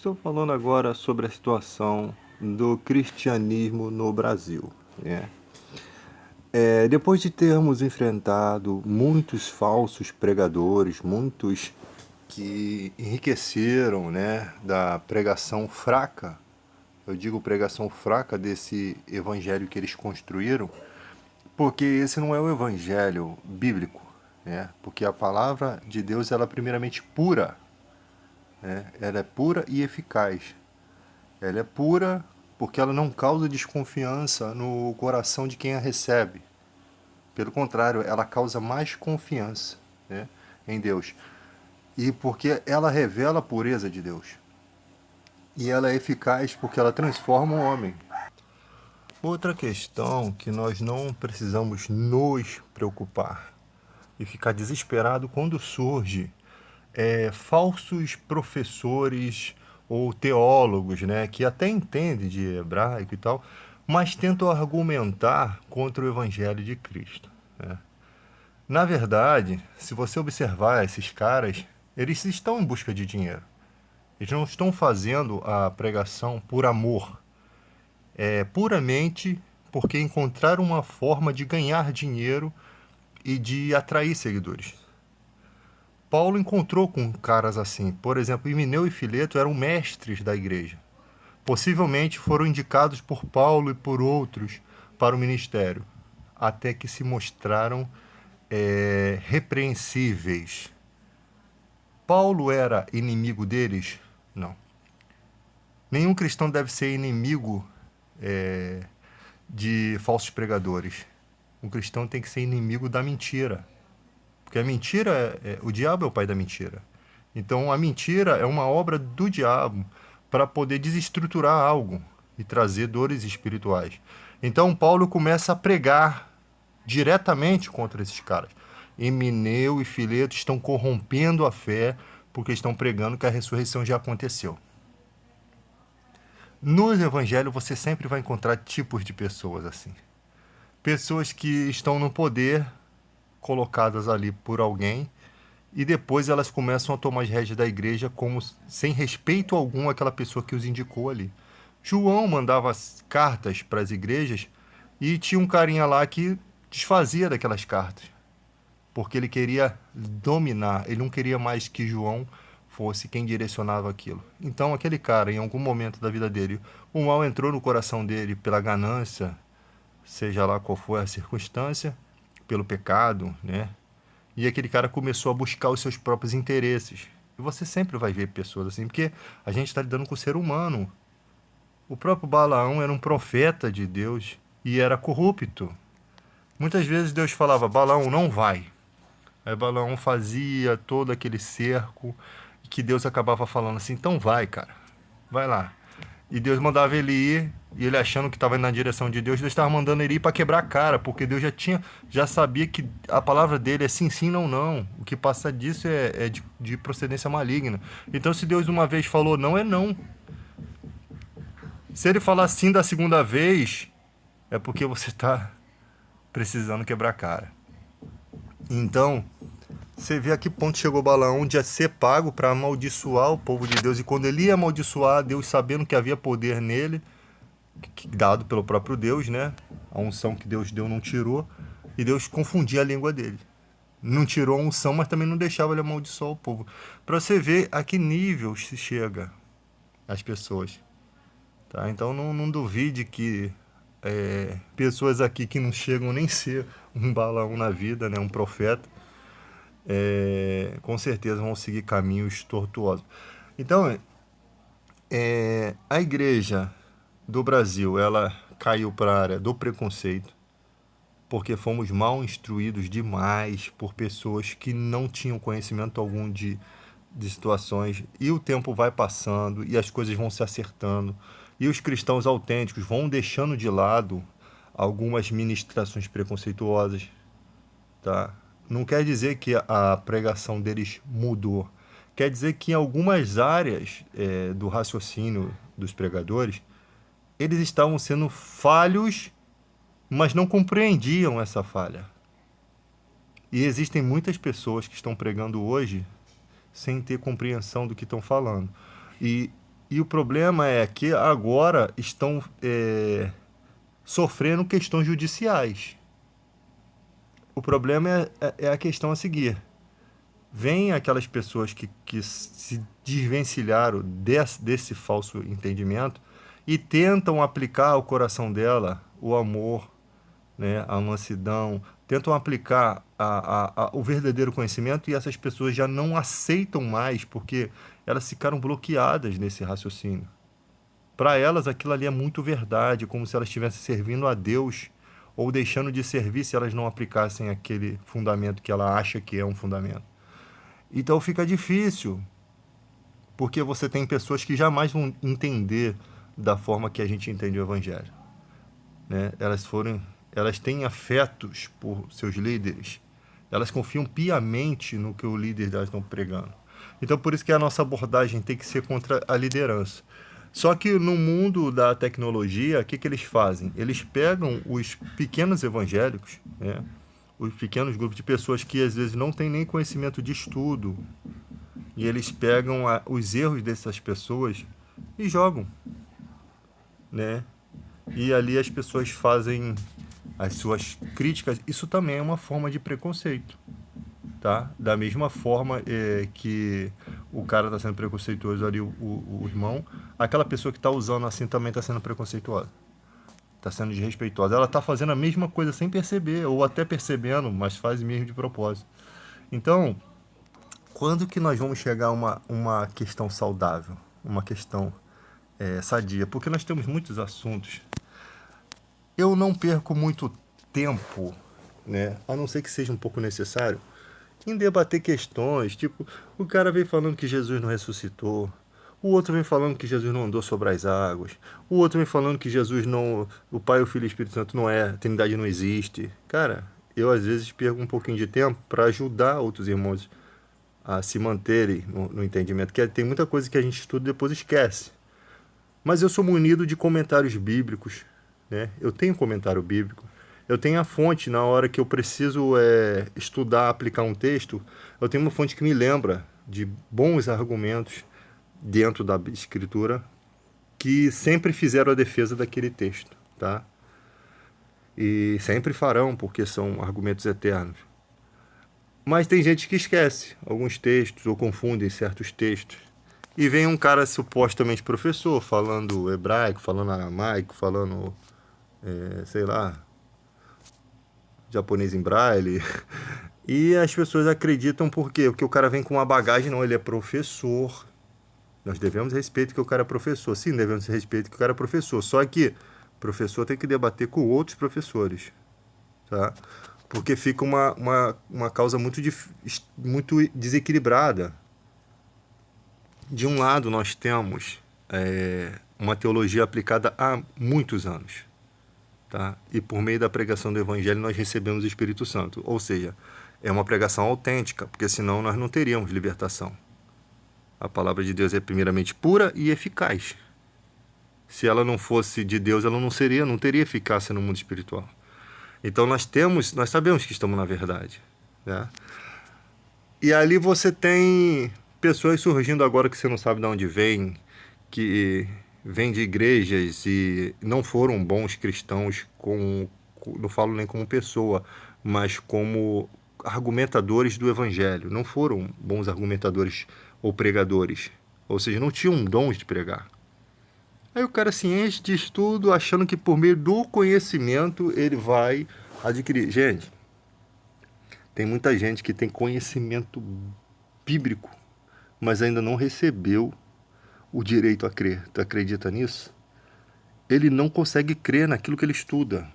Estou falando agora sobre a situação do cristianismo no Brasil, né? Depois de termos enfrentado muitos falsos pregadores, muitos que enriqueceram, né, da pregação fraca, eu digo pregação fraca desse evangelho que eles construíram, porque esse não é o evangelho bíblico, né? Porque a palavra de Deus ela é primeiramente pura, né? Ela é pura e eficaz. Ela é pura porque ela não causa desconfiança no coração de quem a recebe. Pelo contrário, ela causa mais confiança, né, em Deus. E porque ela revela a pureza de Deus. E ela é eficaz porque ela transforma o homem. Outra questão que nós não precisamos nos preocupar e ficar desesperado quando surge falsos professores ou teólogos, né, que até entendem de hebraico e tal, mas tentam argumentar contra o evangelho de Cristo, né? Na verdade, se você observar esses caras, eles estão em busca de dinheiro. Eles não estão fazendo a pregação por amor. É puramente porque encontraram uma forma de ganhar dinheiro e de atrair seguidores. Paulo encontrou com caras assim. Por exemplo, Himeneu e Fileto eram mestres da igreja. Possivelmente foram indicados por Paulo e por outros para o ministério, até que se mostraram repreensíveis. Paulo era inimigo deles? Não. Nenhum cristão deve ser inimigo de falsos pregadores. Um cristão tem que ser inimigo da mentira. Porque a mentira, o diabo é o pai da mentira. Então a mentira é uma obra do diabo para poder desestruturar algo e trazer dores espirituais. Então Paulo começa a pregar diretamente contra esses caras. Himeneu e Fileto estão corrompendo a fé porque estão pregando que a ressurreição já aconteceu. No evangelho você sempre vai encontrar tipos de pessoas assim. Pessoas que estão no poder, colocadas ali por alguém, e depois elas começam a tomar as rédeas da igreja como sem respeito algum àquela pessoa que os indicou ali. João mandava cartas para as igrejas e tinha um carinha lá que desfazia daquelas cartas, porque ele queria dominar, ele não queria mais que João fosse quem direcionava aquilo. Então aquele cara, em algum momento da vida dele, o mal entrou no coração dele pela ganância, seja lá qual for a circunstância, pelo pecado, né? E aquele cara começou a buscar os seus próprios interesses. E você sempre vai ver pessoas assim, porque a gente está lidando com o ser humano. O próprio Balaão era um profeta de Deus e era corrupto. Muitas vezes Deus falava, Balaão, não vai. Aí Balaão fazia todo aquele cerco que Deus acabava falando assim, então vai, cara, vai lá. E Deus mandava ele ir, e ele achando que estava indo na direção de Deus, Deus estava mandando ele ir para quebrar a cara, porque Deus já sabia que a palavra dele é sim, sim, não, não. O que passa disso é de procedência maligna. Então, se Deus uma vez falou não, é não. Se ele falar sim da segunda vez, é porque você está precisando quebrar a cara. Então, você vê a que ponto chegou Balaão de ser pago para amaldiçoar o povo de Deus. E quando ele ia amaldiçoar, Deus sabendo que havia poder nele, dado pelo próprio Deus, né? A unção que Deus deu não tirou, e Deus confundia a língua dele. Não tirou a unção, mas também não deixava ele amaldiçoar o povo. Para você ver a que nível se chega as pessoas. Tá? Então não duvide que pessoas aqui que não chegam nem ser um Balaão na vida, né? Um profeta, com certeza vão seguir caminhos tortuosos. Então, a igreja do Brasil, ela caiu para a área do preconceito, porque fomos mal instruídos demais por pessoas que não tinham conhecimento algum de situações, e o tempo vai passando e as coisas vão se acertando, e os cristãos autênticos vão deixando de lado algumas ministrações preconceituosas, tá? Não quer dizer que a pregação deles mudou. Quer dizer que em algumas áreas do raciocínio dos pregadores, eles estavam sendo falhos, mas não compreendiam essa falha. E existem muitas pessoas que estão pregando hoje sem ter compreensão do que estão falando. E E o problema é que agora estão sofrendo questões judiciais. O problema é a questão a seguir. Vem aquelas pessoas que se desvencilharam desse falso entendimento e tentam aplicar ao coração dela o amor, né, a mansidão, tentam aplicar o verdadeiro conhecimento, e essas pessoas já não aceitam mais porque elas ficaram bloqueadas nesse raciocínio. Para elas, aquilo ali é muito verdade, como se elas estivessem servindo a Deus ou deixando de servir se elas não aplicassem aquele fundamento que ela acha que é um fundamento. Então fica difícil, porque você tem pessoas que jamais vão entender da forma que a gente entende o Evangelho, né? Elas têm afetos por seus líderes, elas confiam piamente no que o líder delas estão pregando. Então por isso que a nossa abordagem tem que ser contra a liderança. Só que no mundo da tecnologia, o que eles fazem? Eles pegam os pequenos evangélicos, né? Os pequenos grupos de pessoas que às vezes não têm nem conhecimento de estudo, e eles pegam os erros dessas pessoas e jogam, né? E ali as pessoas fazem as suas críticas. Isso também é uma forma de preconceito, tá? Da mesma forma que o cara está sendo preconceituoso ali, o irmão, aquela pessoa que está usando assim também está sendo preconceituosa, está sendo desrespeitosa. Ela está fazendo a mesma coisa sem perceber, ou até percebendo, mas faz mesmo de propósito. Então, quando que nós vamos chegar a uma questão saudável, uma questão sadia? Porque nós temos muitos assuntos. Eu não perco muito tempo, né, a não ser que seja um pouco necessário, em debater questões, tipo, o cara vem falando que Jesus não ressuscitou, o outro vem falando que Jesus não andou sobre as águas, o outro vem falando que Jesus não, o Pai, o Filho e o Espírito Santo não é, a Trindade não existe. Cara, eu às vezes perco um pouquinho de tempo para ajudar outros irmãos a se manterem no entendimento, que tem muita coisa que a gente estuda e depois esquece. Mas eu sou munido de comentários bíblicos, né? Eu tenho comentário bíblico, eu tenho a fonte na hora que eu preciso estudar, aplicar um texto, eu tenho uma fonte que me lembra de bons argumentos dentro da escritura que sempre fizeram a defesa daquele texto, tá? E sempre farão, porque são argumentos eternos. Mas tem gente que esquece alguns textos ou confundem certos textos. E vem um cara supostamente professor, falando hebraico, falando aramaico, falando, sei lá, japonês em braille. E as pessoas acreditam por quê? Porque o cara vem com uma bagagem, não, ele é professor. Nós devemos respeito que o cara é professor. Sim, devemos respeito que o cara é professor. Só que o professor tem que debater com outros professores, tá? Porque fica uma causa muito desequilibrada. De um lado, nós temos uma teologia aplicada há muitos anos, tá? E por meio da pregação do Evangelho nós recebemos o Espírito Santo. Ou seja, é uma pregação autêntica, porque senão nós não teríamos libertação. A palavra de Deus é primeiramente pura e eficaz. Se ela não fosse de Deus, ela não teria eficácia no mundo espiritual. Então nós sabemos que estamos na verdade, né? E ali você tem pessoas surgindo agora que você não sabe de onde vem, que vêm de igrejas e não foram bons cristãos, não falo nem como pessoa, mas como argumentadores do evangelho. Não foram bons argumentadores ou pregadores. Ou seja, não tinham dons de pregar. Aí o cara se enche de estudo achando que por meio do conhecimento ele vai adquirir. Gente, tem muita gente que tem conhecimento bíblico, mas ainda não recebeu o direito a crer. Tu acredita nisso? Ele não consegue crer naquilo que ele estuda.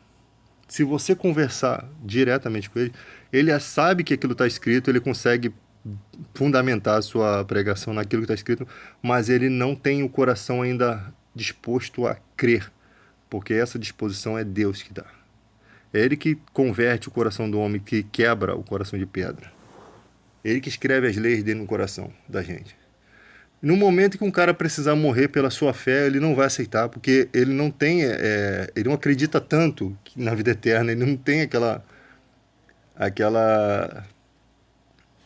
Se você conversar diretamente com ele, ele já sabe que aquilo está escrito, ele consegue fundamentar a sua pregação naquilo que está escrito, mas ele não tem o coração ainda disposto a crer, porque essa disposição é Deus que dá. É Ele que converte o coração do homem, que quebra o coração de pedra. É Ele que escreve as leis dentro do coração da gente. No momento que um cara precisar morrer pela sua fé, ele não vai aceitar, porque ele não tem, ele não acredita tanto na vida eterna, ele não tem aquela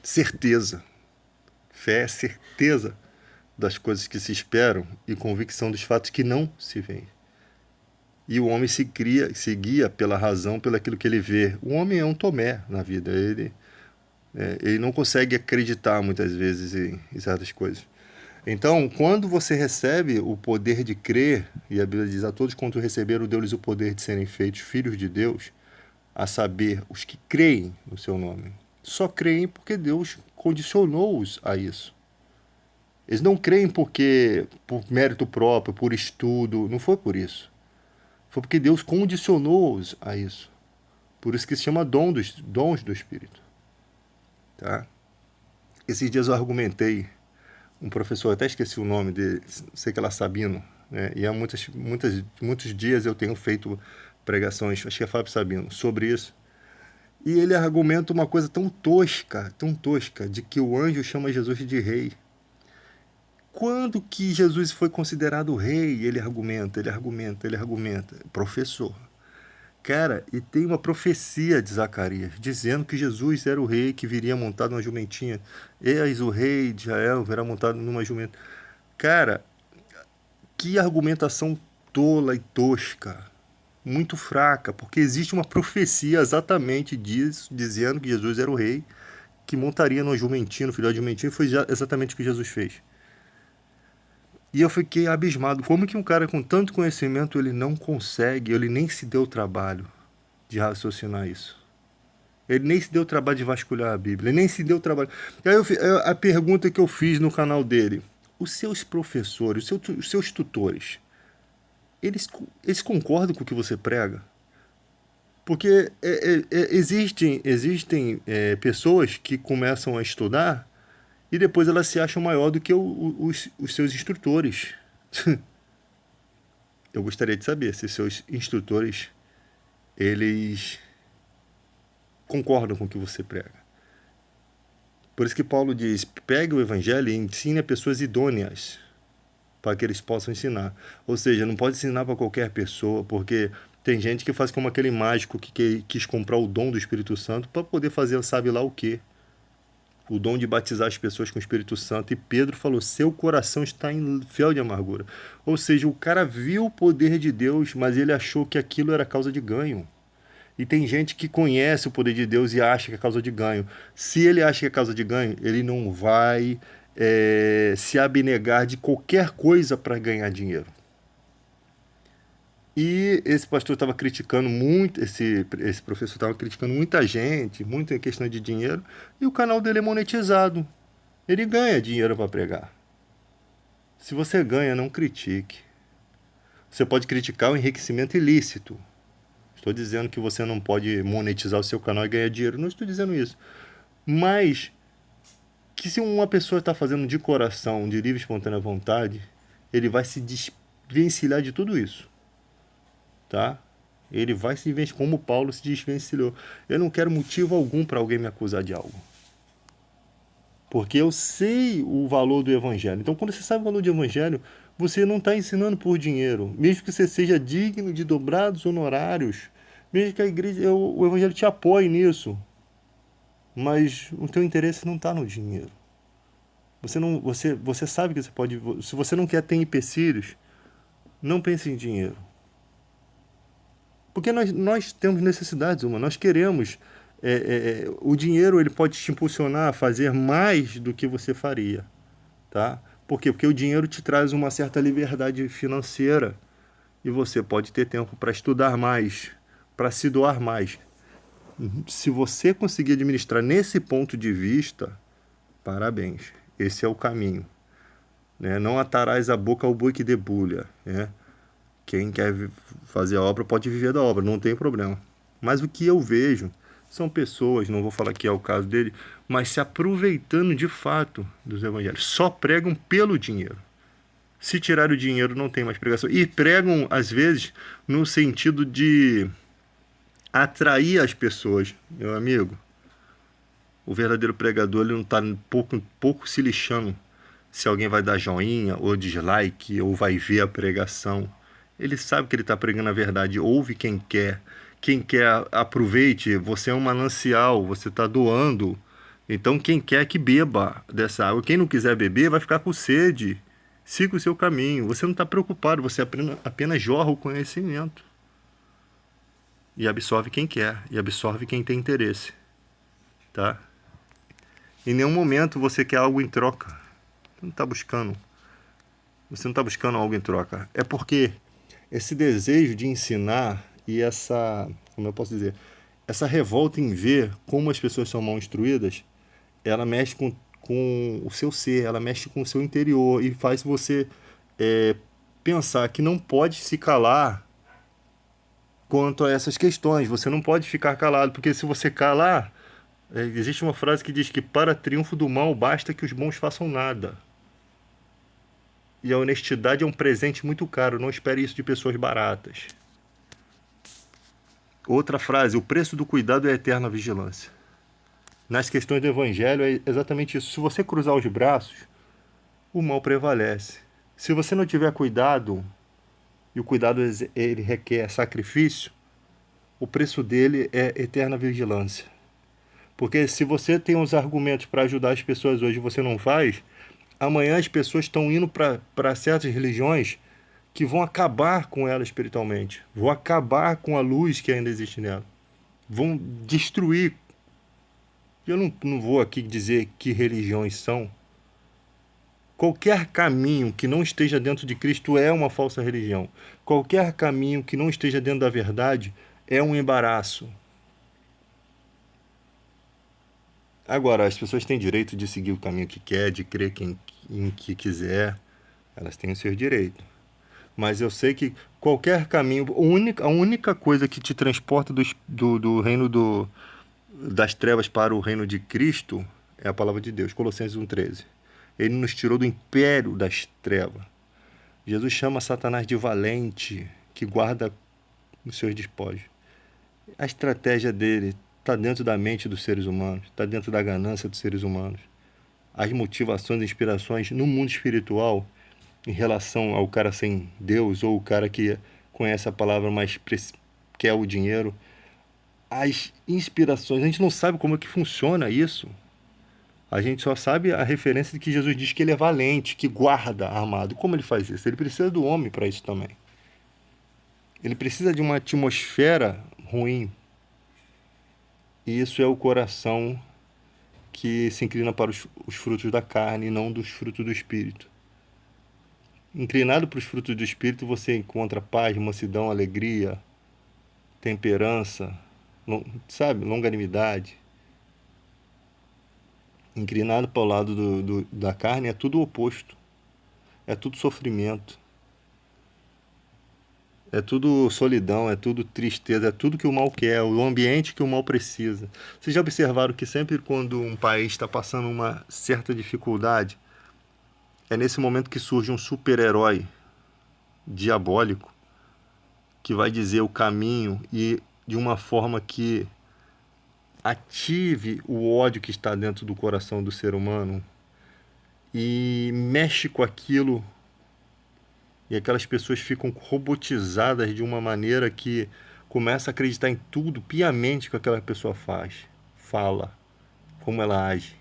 certeza. Fé é certeza das coisas que se esperam e convicção dos fatos que não se veem. E o homem se guia pela razão, pelo aquilo que ele vê. O homem é um Tomé na vida. Ele não consegue acreditar muitas vezes em certas coisas. Então, quando você recebe o poder de crer, e a Bíblia diz: a todos quanto receberam, deu-lhes o poder de serem feitos filhos de Deus, a saber, os que creem no seu nome. Só creem porque Deus condicionou-os a isso. Eles não creem porque por mérito próprio, por estudo, não foi por isso. Foi porque Deus condicionou-os a isso. Por isso que se chama dons do Espírito. Tá? Esses dias eu argumentei, um professor, até esqueci o nome dele, sei que era Sabino, né? E há muitos dias eu tenho feito pregações, acho que é Fábio Sabino, sobre isso. E ele argumenta uma coisa tão tosca, de que o anjo chama Jesus de rei. Quando que Jesus foi considerado rei? Ele argumenta. Professor. Cara, e tem uma profecia de Zacarias, dizendo que Jesus era o rei que viria montado numa jumentinha. Eis o rei de Israel, virá montado numa jumenta. Cara, que argumentação tola e tosca. Muito fraca, porque existe uma profecia exatamente disso, dizendo que Jesus era o rei que montaria numa jumentinha, no filhote de jumentinha, e foi exatamente o que Jesus fez. E eu fiquei abismado. Como que um cara com tanto conhecimento, ele não consegue, ele nem se deu o trabalho de raciocinar isso. Ele nem se deu o trabalho de vasculhar a Bíblia, ele nem se deu o trabalho. Aí a pergunta que eu fiz no canal dele: os seus professores, os seus tutores, eles concordam com o que você prega? Porque existem pessoas que começam a estudar e depois elas se acham maior do que os seus instrutores. Eu gostaria de saber se seus instrutores, eles concordam com o que você prega. Por isso que Paulo diz: pegue o evangelho e ensine a pessoas idôneas para que eles possam ensinar. Ou seja, não pode ensinar para qualquer pessoa, porque tem gente que faz como aquele mágico que quis comprar o dom do Espírito Santo para poder fazer sabe lá o quê. O dom de batizar as pessoas com o Espírito Santo. E Pedro falou: seu coração está em fel de amargura. Ou seja, o cara viu o poder de Deus, mas ele achou que aquilo era causa de ganho. E tem gente que conhece o poder de Deus e acha que é causa de ganho. Se ele acha que é causa de ganho, ele não vai se abnegar de qualquer coisa para ganhar dinheiro. E esse pastor estava criticando muito, esse professor estava criticando muita gente, muita questão de dinheiro, e o canal dele é monetizado. Ele ganha dinheiro para pregar. Se você ganha, não critique. Você pode criticar o enriquecimento ilícito. Estou dizendo que você não pode monetizar o seu canal e ganhar dinheiro. Não estou dizendo isso. Mas que se uma pessoa está fazendo de coração, de livre e espontânea vontade, ele vai se desvencilhar de tudo isso. Tá? Ele vai se desvencilhar, como Paulo se desvencilhou. Eu não quero motivo algum para alguém me acusar de algo. Porque eu sei o valor do evangelho. Então, quando você sabe o valor do evangelho, você não está ensinando por dinheiro. Mesmo que você seja digno de dobrados honorários, mesmo que a igreja, o evangelho te apoie nisso, mas o teu interesse não está no dinheiro. Você sabe que você pode. Se você não quer ter empecilhos, não pense em dinheiro. Porque nós temos necessidades, nós queremos. O dinheiro ele pode te impulsionar a fazer mais do que você faria. Tá? Por quê? Porque o dinheiro te traz uma certa liberdade financeira e você pode ter tempo para estudar mais, para se doar mais. Se você conseguir administrar nesse ponto de vista, parabéns, esse é o caminho. Né? Não atarás a boca ao boi que debulha. Né? Quem quer fazer a obra pode viver da obra, não tem problema. Mas o que eu vejo são pessoas, não vou falar que é o caso dele, mas se aproveitando de fato dos evangelhos. Só pregam pelo dinheiro. Se tirar o dinheiro, não tem mais pregação. E pregam, às vezes, no sentido de atrair as pessoas. Meu amigo, o verdadeiro pregador ele não está pouco se lixando se alguém vai dar joinha ou dislike ou vai ver a pregação. Ele sabe que ele está pregando a verdade. Ouve quem quer. Quem quer, aproveite. Você é um manancial, você está doando. Então, quem quer que beba dessa água. Quem não quiser beber, vai ficar com sede. Siga o seu caminho. Você não está preocupado, você apenas jorra o conhecimento. E absorve quem quer, e absorve quem tem interesse. Tá? Em nenhum momento você quer algo em troca. Você não está buscando. Você não está buscando algo em troca. É porque esse desejo de ensinar e essa, como eu posso dizer, essa revolta em ver como as pessoas são mal instruídas, ela mexe com o seu ser, ela mexe com o seu interior e faz você é, pensar que não pode se calar quanto a essas questões. Você não pode ficar calado, porque se você calar, existe uma frase que diz que para triunfo do mal basta que os bons façam nada. E a honestidade é um presente muito caro, não espere isso de pessoas baratas. Outra frase, o preço do cuidado é a eterna vigilância. Nas questões do evangelho é exatamente isso. Se você cruzar os braços, o mal prevalece. Se você não tiver cuidado, e o cuidado ele requer sacrifício, o preço dele é eterna vigilância. Porque se você tem os argumentos para ajudar as pessoas hoje e você não faz, amanhã as pessoas estão indo para certas religiões que vão acabar com ela espiritualmente, vão acabar com a luz que ainda existe nela, vão destruir. Eu não vou aqui dizer que religiões são. Qualquer caminho que não esteja dentro de Cristo é uma falsa religião. Qualquer caminho que não esteja dentro da verdade é um embaraço. Agora, as pessoas têm direito de seguir o caminho que quer, de crer em que quiser. Elas têm o seu direito. Mas eu sei que qualquer caminho, a única coisa que te transporta do reino das trevas para o reino de Cristo é a palavra de Deus. Colossenses 1,13. Ele nos tirou do império das trevas. Jesus chama Satanás de valente, que guarda os seus despojos. A estratégia dele está dentro da mente dos seres humanos, está dentro da ganância dos seres humanos. As motivações, inspirações no mundo espiritual, em relação ao cara sem Deus, ou o cara que conhece a palavra, mas quer o dinheiro, as inspirações, a gente não sabe como é que funciona isso. A gente só sabe a referência de que Jesus diz que ele é valente, que guarda armado. Como ele faz isso? Ele precisa do homem para isso também. Ele precisa de uma atmosfera ruim. E isso é o coração que se inclina para os frutos da carne e não dos frutos do Espírito. Inclinado para os frutos do Espírito, você encontra paz, mansidão, alegria, temperança, sabe, longanimidade. Inclinado para o lado da carne é tudo o oposto. É tudo sofrimento. É tudo solidão, é tudo tristeza, é tudo que o mal quer, o ambiente que o mal precisa. Vocês já observaram que sempre quando um país está passando uma certa dificuldade, é nesse momento que surge um super-herói diabólico que vai dizer o caminho e de uma forma que ative o ódio que está dentro do coração do ser humano e mexe com aquilo, e aquelas pessoas ficam robotizadas de uma maneira que começa a acreditar em tudo piamente que aquela pessoa faz, fala, como ela age.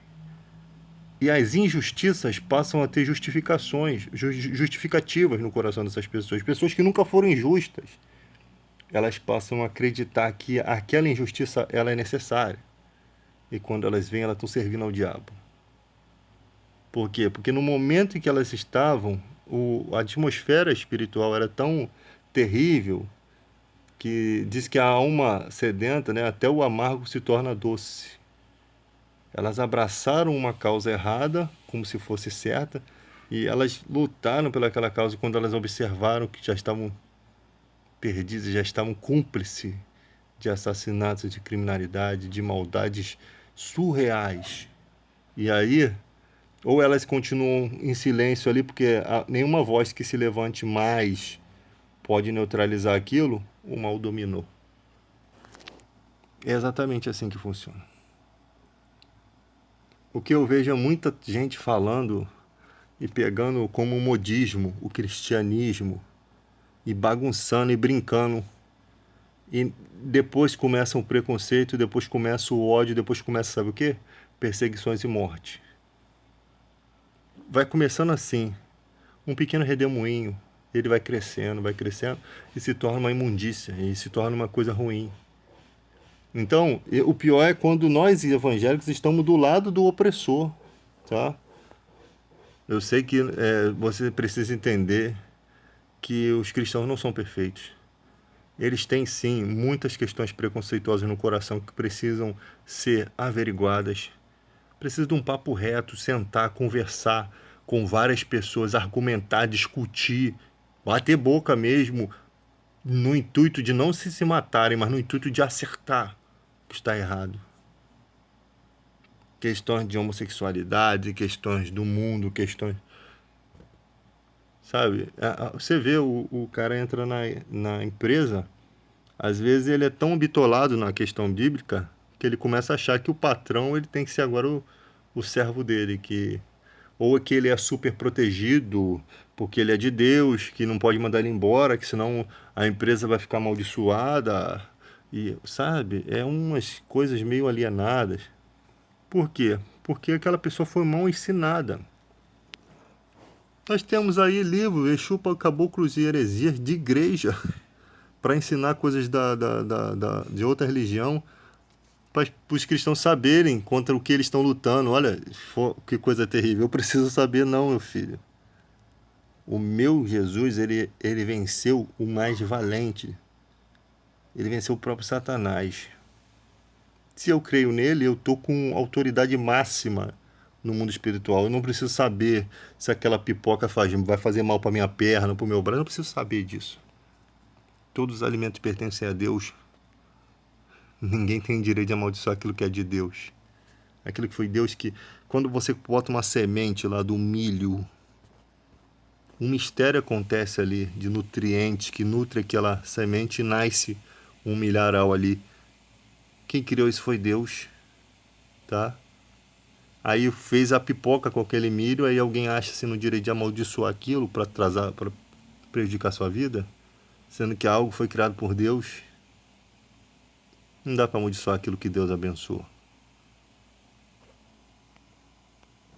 E as injustiças passam a ter justificativas no coração dessas pessoas. Pessoas que nunca foram injustas, elas passam a acreditar que aquela injustiça ela é necessária. E quando elas vêm, elas estão servindo ao diabo. Por quê? Porque no momento em que elas estavam, a atmosfera espiritual era tão terrível que diz que a alma sedenta, né, até o amargo se torna doce. Elas abraçaram uma causa errada, como se fosse certa, e elas lutaram pelaquela causa quando elas observaram que já estavam perdidas, já estavam cúmplices de assassinatos, de criminalidade, de maldades surreais. E aí, ou elas continuam em silêncio ali, porque nenhuma voz que se levante mais pode neutralizar aquilo, o mal dominou. É exatamente assim que funciona. O que eu vejo é muita gente falando e pegando como modismo o cristianismo e bagunçando e brincando. E depois começa o preconceito, depois começa o ódio, depois começa, sabe o quê? Perseguições e morte. Vai começando assim. um pequeno redemoinho, ele vai crescendo e se torna uma imundícia, e se torna uma coisa ruim. Então, o pior é quando nós evangélicos estamos do lado do opressor, tá? Eu sei que você precisa entender que os cristãos não são perfeitos. Eles têm sim muitas questões preconceituosas no coração que precisam ser averiguadas. Precisa de um papo reto, sentar, conversar com várias pessoas, argumentar, discutir, bater boca mesmo, no intuito de não se matarem, mas no intuito de acertar o que está errado. Questões de homossexualidade, questões do mundo, questões. Sabe? Você vê o cara entra na empresa, às vezes ele é tão bitolado na questão bíblica que ele começa a achar que o patrão ele tem que ser agora o servo dele, que ou é que ele é super protegido porque ele é de Deus, que não pode mandar ele embora, que senão a empresa vai ficar amaldiçoada. E, sabe, é umas coisas meio alienadas. Por quê? Porque aquela pessoa foi mal ensinada. Nós temos aí livro Exu para Caboclos e Heresias de igreja para ensinar coisas de outra religião, para os cristãos saberem contra o que eles estão lutando. Olha, que coisa terrível. Eu preciso saber, não, meu filho. O meu Jesus, ele venceu o mais valente. Ele venceu o próprio Satanás. Se eu creio nele, eu estou com autoridade máxima no mundo espiritual. Eu não preciso saber se aquela pipoca vai fazer mal para minha perna, para o meu braço. Eu não preciso saber disso. Todos os alimentos pertencem a Deus. Ninguém tem direito de amaldiçoar aquilo que é de Deus. Aquilo que foi Deus que... Quando você bota uma semente lá do milho, um mistério acontece ali de nutrientes que nutre aquela semente e nasce um milharal ali. Quem criou isso foi Deus, tá? Aí fez a pipoca com aquele milho, aí alguém acha-se no direito de amaldiçoar aquilo para prejudicar a sua vida, sendo que algo foi criado por Deus. Não dá para amaldiçoar aquilo que Deus abençoou.